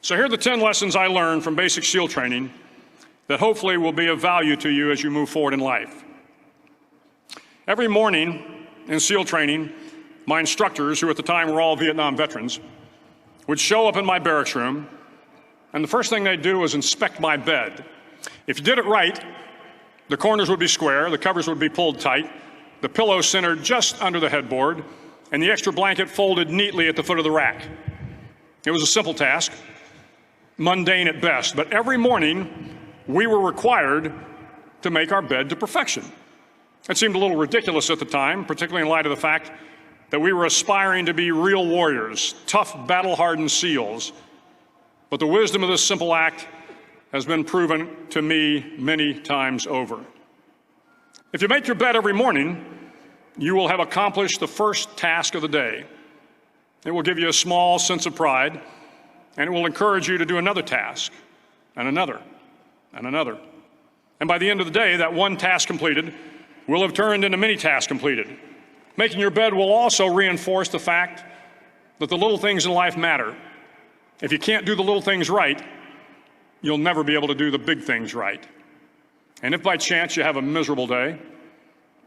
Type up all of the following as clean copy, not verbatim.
So here are the 10 lessons I learned from basic SEAL training that hopefully will be of value to you as you move forward in life. Every morning in SEAL training, my instructors, who at the time were all Vietnam veterans, would show up in my barracks room, and the first thing they'd do was inspect my bed. If you did it right, the corners would be square, the covers would be pulled tight, the pillow centered just under the headboard, and the extra blanket folded neatly at the foot of the rack. It was a simple task, mundane at best, but every morning we were required to make our bed to perfection. It seemed a little ridiculous at the time, particularly in light of the fact that we were aspiring to be real warriors, tough, battle-hardened SEALs. But the wisdom of this simple act has been proven to me many times over. If you make your bed every morning, you will have accomplished the first task of the day. It will give you a small sense of pride, and it will encourage you to do another task, and another, and another. And by the end of the day, that one task completed will have turned into many tasks completed. Making your bed will also reinforce the fact that the little things in life matter. If you can't do the little things right, you'll never be able to do the big things right. And if by chance you have a miserable day,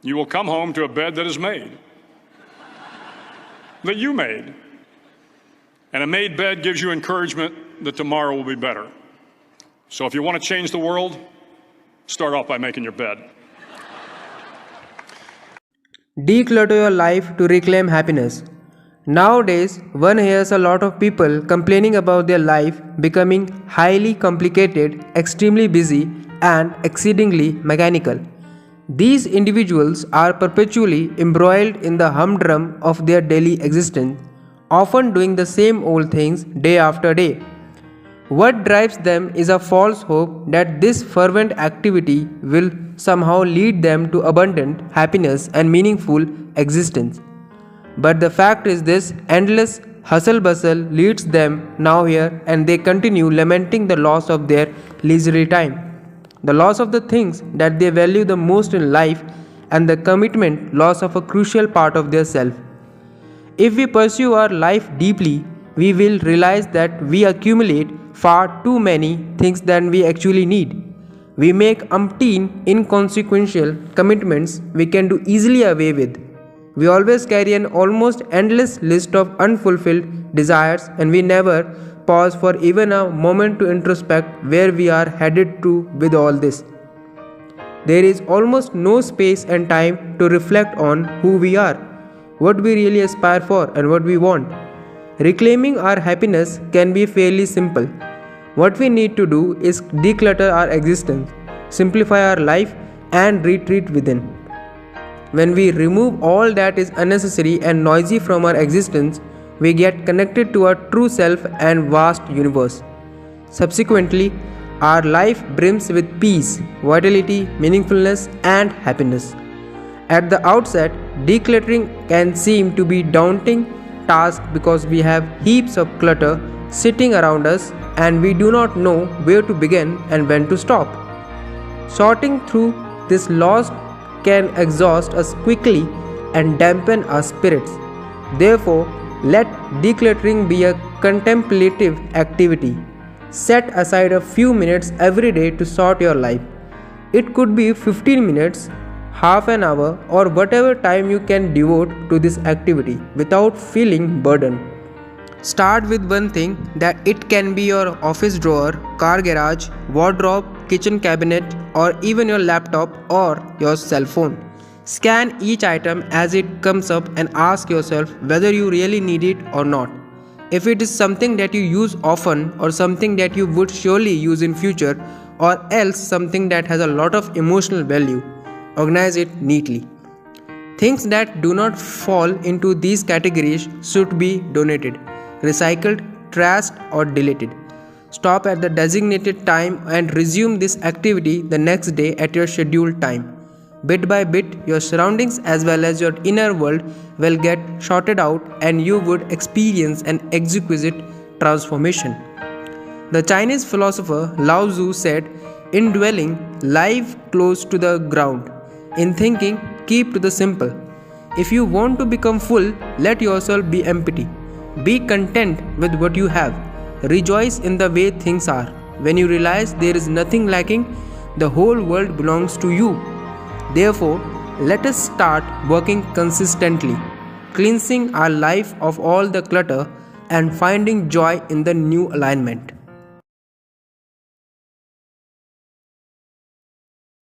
you will come home to a bed that is made, that you made. And a made bed gives you encouragement that tomorrow will be better. So if you want to change the world, start off by making your bed. Declutter your life to reclaim happiness. Nowadays, one hears a lot of people complaining about their life becoming highly complicated, extremely busy, and exceedingly mechanical. These individuals are perpetually embroiled in the humdrum of their daily existence, often doing the same old things day after day. What drives them is a false hope that this fervent activity will somehow lead them to abundant happiness and meaningful existence. But the fact is this endless hustle-bustle leads them now here, and they continue lamenting the loss of their leisurely time, the loss of the things that they value the most in life, and the commitment loss of a crucial part of their self. If we pursue our life deeply, we will realize that we accumulate far too many things than we actually need. We make umpteen inconsequential commitments we can do easily away with. We always carry an almost endless list of unfulfilled desires, and we never pause for even a moment to introspect where we are headed to with all this. There is almost no space and time to reflect on who we are, what we really aspire for, and what we want. Reclaiming our happiness can be fairly simple. What we need to do is declutter our existence, simplify our life, and retreat within. When we remove all that is unnecessary and noisy from our existence, we get connected to our true self and vast universe. Subsequently, our life brims with peace, vitality, meaningfulness, and happiness. At the outset, decluttering can seem to be a daunting task because we have heaps of clutter sitting around us and we do not know where to begin and when to stop. Sorting through this loss can exhaust us quickly and dampen our spirits. Therefore, let decluttering be a contemplative activity. Set aside a few minutes every day to sort your life. It could be 15 minutes, half an hour, or whatever time you can devote to this activity without feeling burdened. Start with one thing that it can be your office drawer, car garage, wardrobe, kitchen cabinet, or even your laptop or your cell phone. Scan each item as it comes up and ask yourself whether you really need it or not. If it is something that you use often or something that you would surely use in future, or else something that has a lot of emotional value, organize it neatly. Things that do not fall into these categories should be donated, recycled, trashed, or deleted. Stop at the designated time and resume this activity the next day at your scheduled time. Bit by bit, your surroundings as well as your inner world will get sorted out and you would experience an exquisite transformation. The Chinese philosopher Lao Tzu said, "In dwelling, live close to the ground. In thinking, keep to the simple. If you want to become full, let yourself be empty. Be content with what you have. Rejoice in the way things are. When you realize there is nothing lacking, the whole world belongs to you. Therefore, let us start working consistently, cleansing our life of all the clutter and finding joy in the new alignment.